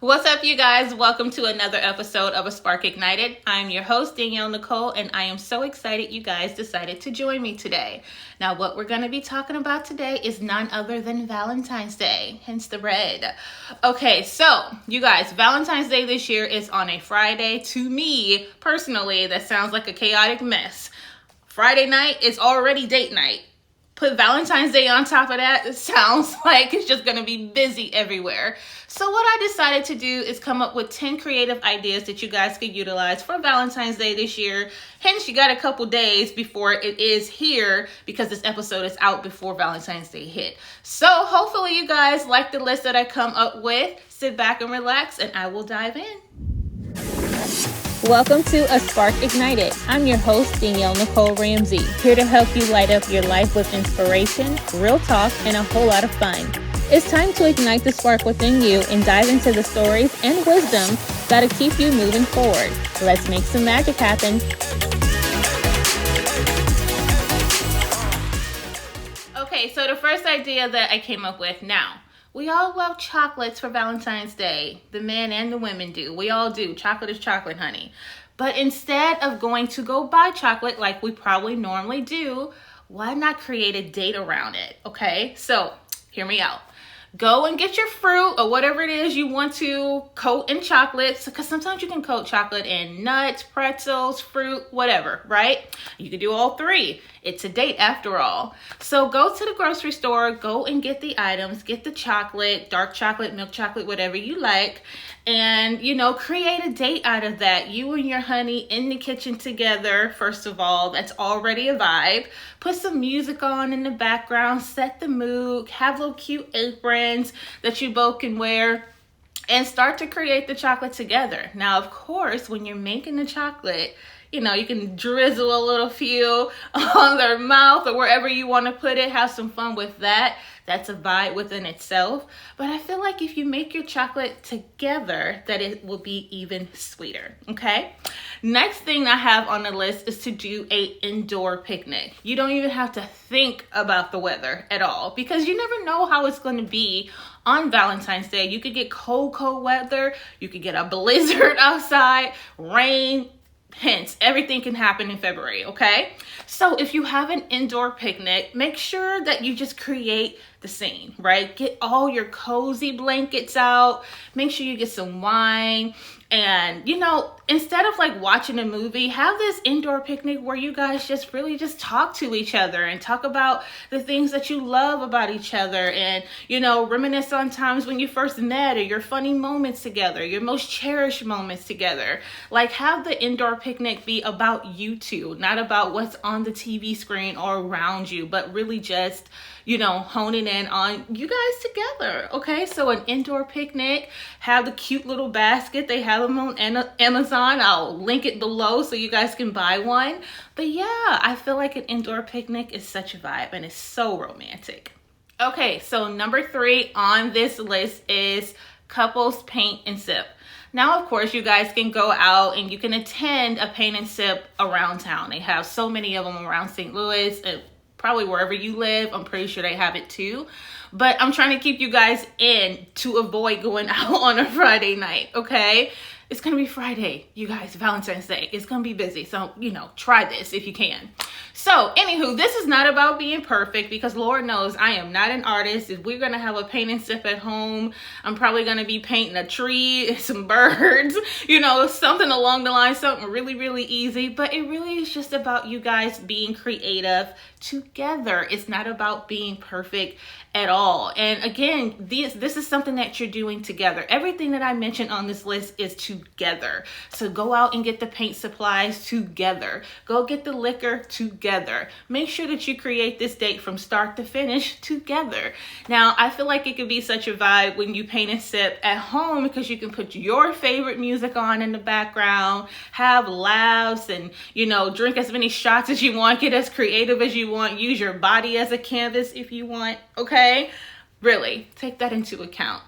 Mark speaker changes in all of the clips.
Speaker 1: What's up, you guys? Welcome to another episode of A Spark Ignited. I'm your host, Danielle Nicole, and I am so excited you guys decided to join me today. Now, what we're going to be talking about today is none other than Valentine's Day, hence the red. Okay, so, you guys, Valentine's Day this year is on a Friday. To me, personally, that sounds like a chaotic mess. Friday night is already date night. Put Valentine's Day on top of that, it sounds like it's just going to be busy everywhere. So what I decided to do is come up with 10 creative ideas that you guys could utilize for Valentine's Day this year. Hence, you got a couple days before it is here because this episode is out before Valentine's Day hit. So hopefully you guys like the list that I come up with. Sit back and relax and I will dive in. Welcome to A Spark Ignited. I'm your host, Danielle Nicole Ramsey, here to help you light up your life with inspiration, real talk, and a whole lot of fun. It's time to ignite the spark within you and dive into the stories and wisdom that'll keep you moving forward. Let's make some magic happen. Okay, so the first idea that I came up with now. We all love chocolates for Valentine's Day. The men and the women do. We all do. Chocolate is chocolate, honey. But instead of going to go buy chocolate like we probably normally do, why not create a date around it? Okay, so hear me out. Go and get your fruit or whatever it is you want to coat in chocolate, because sometimes you can coat chocolate in nuts, pretzels, fruit, whatever, right? You can do all three. It's a date after all. So go to the grocery store, go and get the items, get the chocolate, dark chocolate, milk chocolate, whatever you like, and, create a date out of that. You and your honey in the kitchen together, first of all, that's already a vibe. Put some music on in the background, set the mood, have little cute aprons that you both can wear, and start to create the chocolate together. Now, of course, when you're making the chocolate, you can drizzle a little few on their mouth or wherever you want to put it. Have some fun with that. That's a vibe within itself. But I feel like if you make your chocolate together, that it will be even sweeter, okay? Next thing I have on the list is to do an indoor picnic. You don't even have to think about the weather at all because you never know how it's going to be on Valentine's Day. You could get cold weather. You could get a blizzard outside, rain. Hence, everything can happen in February, okay? So if you have an indoor picnic, make sure that you just create the scene, right? Get all your cozy blankets out. Make sure you get some wine. And, instead of like watching a movie, have this indoor picnic where you guys just really just talk to each other and talk about the things that you love about each other and, reminisce on times when you first met or your funny moments together, your most cherished moments together. Like have the indoor picnic be about you two, not about what's on the TV screen or around you, but really just, honing in on you guys together. Okay, so an indoor picnic, have the cute little basket. They have them on Amazon. I'll link it below so you guys can buy one. But yeah, I feel like an indoor picnic is such a vibe and it's so romantic. Okay, so number 3 on this list is couples paint and sip. Now, of course, you guys can go out and you can attend a paint and sip around town. They have so many of them around St. Louis and probably wherever you live. I'm pretty sure they have it too. But I'm trying to keep you guys in to avoid going out on a Friday night, okay? It's going to be Friday, you guys, Valentine's Day. It's going to be busy. So, try this if you can. So, anywho, this is not about being perfect because Lord knows I am not an artist. If we're going to have a paint and sip at home, I'm probably going to be painting a tree, some birds, something along the line, something really, really easy. But it really is just about you guys being creative together. It's not about being perfect at all. And again, this is something that you're doing together. Everything that I mentioned on this list is together. So go out and get the paint supplies together. Go get the liquor together. Make sure that you create this date from start to finish together. Now, I feel like it could be such a vibe when you paint and sip at home because you can put your favorite music on in the background, have laughs, and, drink as many shots as you want, get as creative as you want, use your body as a canvas if you want, okay? Really, take that into account.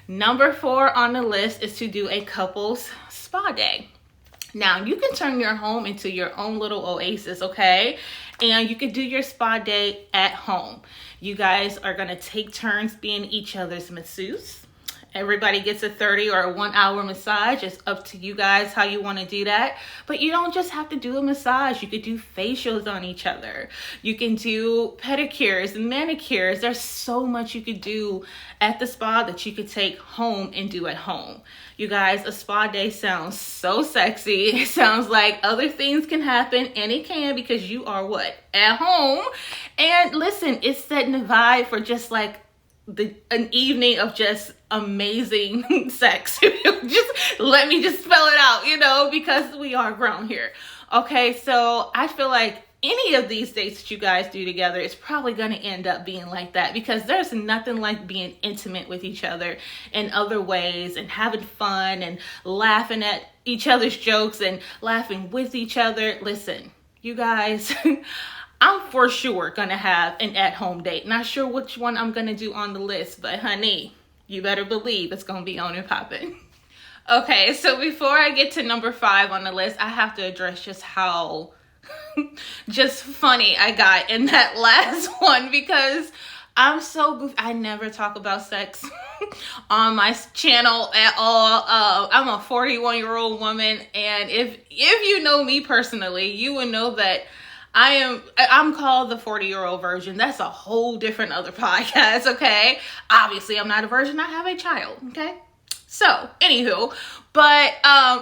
Speaker 1: Number 4 on the list is to do a couples spa day. Now, you can turn your home into your own little oasis, okay? And you could do your spa day at home. You guys are going to take turns being each other's masseuse. Everybody gets a 30 or a 1 hour massage. It's up to you guys how you want to do that. But you don't just have to do a massage. You could do facials on each other. You can do pedicures and manicures. There's so much you could do at the spa that you could take home and do at home. You guys, a spa day sounds so sexy. It sounds like other things can happen, and it can, because you are what? At home. And listen, it's setting the vibe for just like an evening of just amazing sex. Just let me just spell it out, because we are grown here. Okay, so I feel like any of these dates that you guys do together is probably going to end up being like that, because there's nothing like being intimate with each other in other ways and having fun and laughing at each other's jokes and laughing with each other. Listen, you guys, I'm for sure going to have an at-home date. Not sure which one I'm going to do on the list, but honey, you better believe it's going to be on and popping. Okay, so before I get to number 5 on the list, I have to address just how just funny I got in that last one, because I'm so goofy. I never talk about sex on my channel at all. I'm a 41-year-old woman, and if you know me personally, you would know that I'm called the 40-year-old virgin. That's a whole different other podcast, okay? Obviously, I'm not a virgin. I have a child, okay? So, anywho, but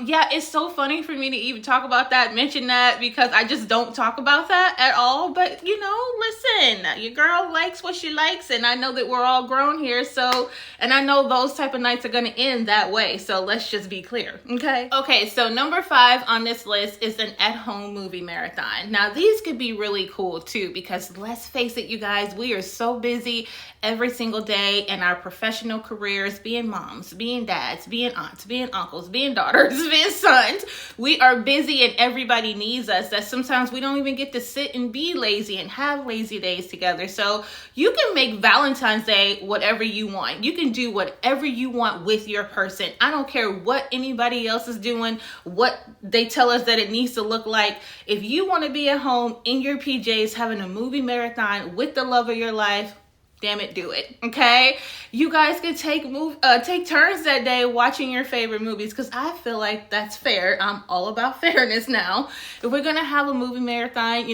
Speaker 1: yeah, it's so funny for me to even talk about that, mention that, because I just don't talk about that at all. But, listen, your girl likes what she likes, and I know that we're all grown here, so, and I know those type of nights are going to end that way, so let's just be clear, okay? Okay, so number 5 on this list is an at-home movie marathon. Now, these could be really cool, too, because let's face it, you guys, we are so busy every single day in our professional careers, being moms, being dads, being aunts, being uncles, being daughters, being sons. We are busy and everybody needs us, that sometimes we don't even get to sit and be lazy and have lazy days together. So you can make Valentine's Day whatever you want. You can do whatever you want with your person. I don't care what anybody else is doing, what they tell us that it needs to look like. If you want to be at home in your PJs having a movie marathon with the love of your life, damn it, do it, okay? You guys can take turns that day watching your favorite movies, because I feel like that's fair. I'm all about fairness now. If we're going to have a movie marathon,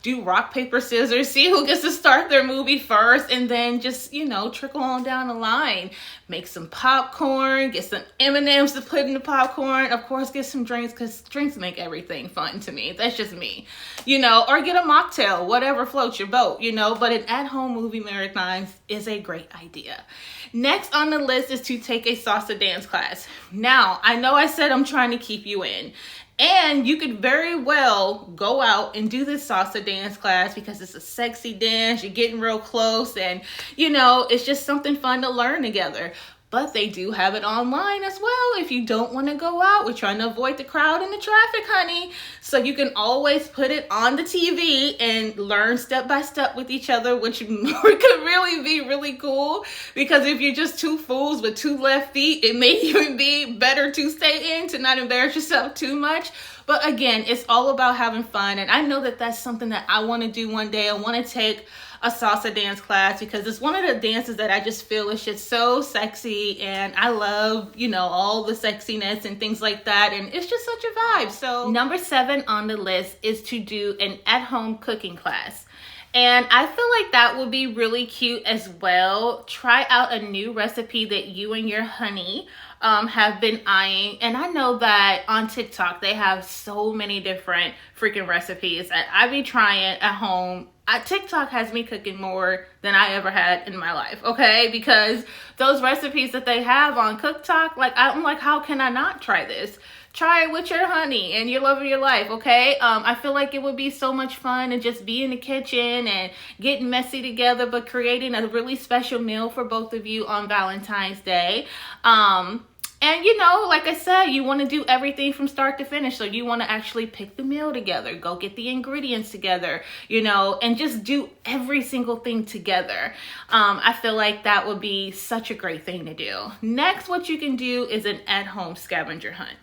Speaker 1: do rock, paper, scissors, see who gets to start their movie first, and then just, trickle on down the line. Make some popcorn, get some M&Ms to put in the popcorn. Of course, get some drinks, because drinks make everything fun to me. That's just me, or get a mocktail, whatever floats your boat, but an at-home movie marathon is a great idea. Next on the list is to take a salsa dance class. Now, I know I said I'm trying to keep you in, and you could very well go out and do this salsa dance class, because it's a sexy dance. You're getting real close, and it's just something fun to learn together. But they do have it online as well if you don't want to go out. We're trying to avoid the crowd and the traffic, honey. So you can always put it on the TV and learn step by step with each other, which could really be really cool. Because if you're just two fools with two left feet, it may even be better to stay in to not embarrass yourself too much. But again, it's all about having fun. And I know that that's something that I want to do one day. I want to take a salsa dance class, because it's one of the dances that I just feel is just so sexy, and I love, all the sexiness and things like that, and it's just such a vibe. So number 7 on the list is to do an at-home cooking class. And I feel like that would be really cute as well. Try out a new recipe that you and your honey have been eyeing. And I know that on TikTok, they have so many different freaking recipes that I be trying at home. TikTok has me cooking more than I ever had in my life, okay? Because those recipes that they have on TikTok, I'm like, how can I not try this? Try it with your honey and your love of your life, okay? I feel like it would be so much fun to just be in the kitchen and getting messy together, but creating a really special meal for both of you on Valentine's Day. And like I said, you want to do everything from start to finish. So you want to actually pick the meal together, go get the ingredients together, and just do every single thing together. I feel like that would be such a great thing to do. Next, what you can do is an at-home scavenger hunt.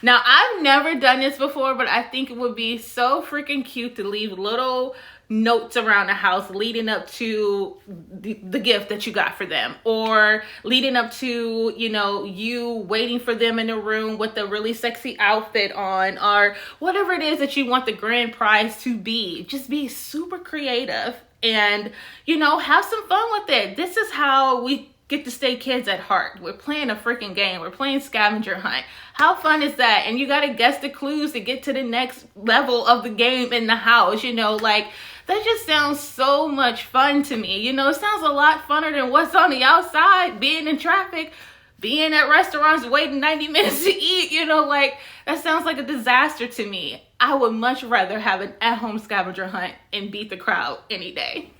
Speaker 1: Now, I've never done this before, but I think it would be so freaking cute to leave little notes around the house leading up to the gift that you got for them, or leading up to, you know, you waiting for them in the room with a really sexy outfit on, or whatever it is that you want the grand prize to be. Just be super creative and, you know, have some fun with it. This is how we get to stay kids at heart. We're playing a freaking game. We're playing scavenger hunt. How fun is that? And you got to guess the clues to get to the next level of the game in the house. You know, like, that just sounds so much fun to me. You know, it sounds a lot funner than what's on the outside, being in traffic, being at restaurants waiting 90 minutes to eat. You know, like, that sounds like a disaster to me. I would much rather have an at-home scavenger hunt and beat the crowd any day.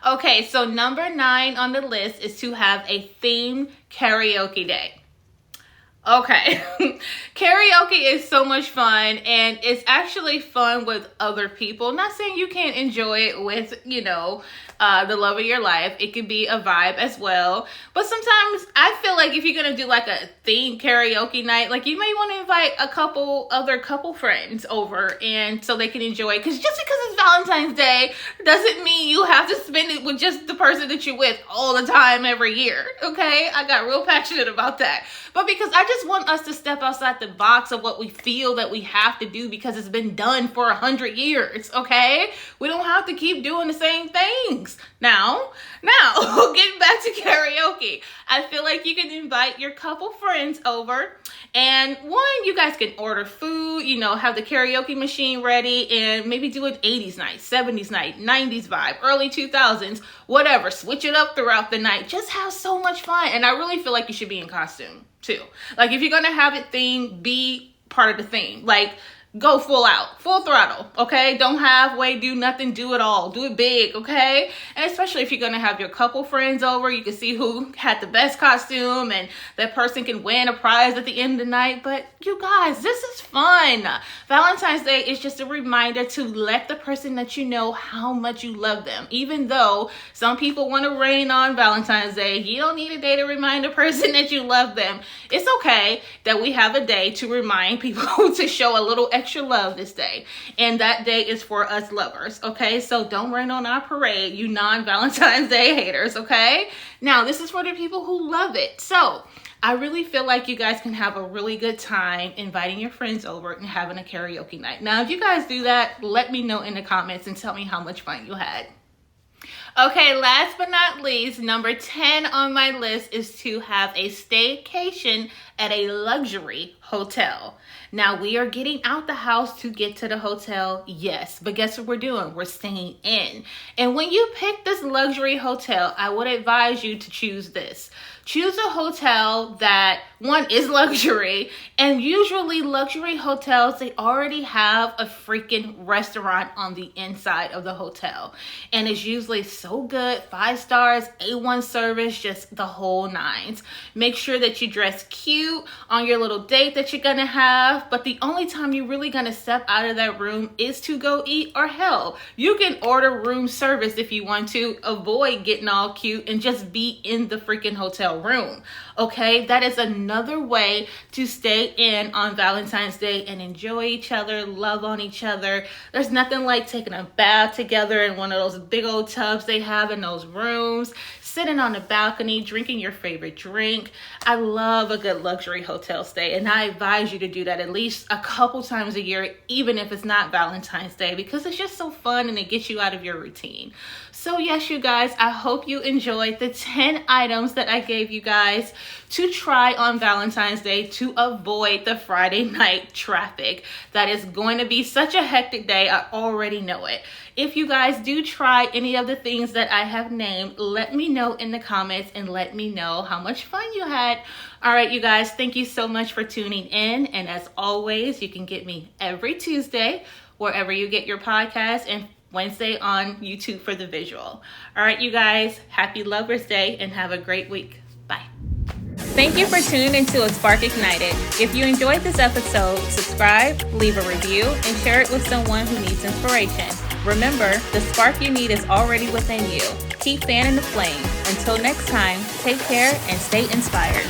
Speaker 1: Okay, so number 9 on the list is to have a themed karaoke day. Okay, karaoke is so much fun, and it's actually fun with other people. Not saying you can't enjoy it with, you know, the love of your life. It can be a vibe as well. But sometimes I feel like if you're going to do like a themed karaoke night, like you may want to invite a couple friends over, and so they can enjoy it. Because just because it's Valentine's Day doesn't mean you have to spend it with just the person that you're with all the time every year. Okay, I got real passionate about that. But because I just want us to step outside the box of what we feel that we have to do because it's been done for 100 years, okay? We don't have to keep doing the same things. Now, getting back to karaoke, I feel like you can invite your couple friends over, and one, you guys can order food, you know, have the karaoke machine ready, and maybe do an 80s night, 70s night, 90s vibe, early 2000s, whatever. Switch it up throughout the night. Just have so much fun. And I really feel like you should be in costume too. Like, if you're gonna have it themed, be part of the theme. Like, go full out, full throttle, okay? Don't halfway do nothing, do it all. Do it big, okay? And especially if you're gonna have your couple friends over, you can see who had the best costume, and that person can win a prize at the end of the night. But you guys, this is fun. Valentine's Day is just a reminder to let the person that you know how much you love them. Even though some people want to rain on Valentine's Day, you don't need a day to remind a person that you love them. It's okay that we have a day to remind people to show a little extra love this day, and that day is for us lovers, okay? So don't rain on our parade, you non-Valentine's Day haters, okay? Now, this is for the people who love it. So I really feel like you guys can have a really good time inviting your friends over and having a karaoke night. Now, if you guys do that, let me know in the comments and tell me how much fun you had. Okay, last but not least, number 10 on my list is to have a staycation at a luxury hotel. Now, we are getting out the house to get to the hotel, yes, but guess what we're doing? We're staying in. And when you pick this luxury hotel, I would advise you to choose this. Choose a hotel that, one, is luxury, and usually luxury hotels, they already have a freaking restaurant on the inside of the hotel. And it's usually so good, 5 stars, A1 service, just the whole nines. Make sure that you dress cute on your little date that you're gonna have, but the only time you're really gonna step out of that room is to go eat, or hell, you can order room service if you want to avoid getting all cute and just be in the freaking hotel room. Okay, that is another way to stay in on Valentine's Day and enjoy each other, love on each other. There's nothing like taking a bath together in one of those big old tubs they have in those rooms, sitting on the balcony, drinking your favorite drink. I love a good luxury hotel stay, and I advise you to do that at least a couple times a year, even if it's not Valentine's Day, because it's just so fun and it gets you out of your routine. So yes, you guys, I hope you enjoyed the 10 items that I gave you guys to try on Valentine's Day to avoid the Friday night traffic. That is going to be such a hectic day. I already know it. If you guys do try any of the things that I have named, let me know in the comments and let me know how much fun you had. All right, you guys, thank you so much for tuning in. And as always, you can get me every Tuesday wherever you get your podcast, and Wednesday on YouTube for the visual. All right, you guys, happy Lover's Day and have a great week. Bye. Thank you for tuning into A Spark Ignited. If you enjoyed this episode, subscribe, leave a review, and share it with someone who needs inspiration. Remember, the spark you need is already within you. Keep fanning the flame. Until next time, take care and stay inspired.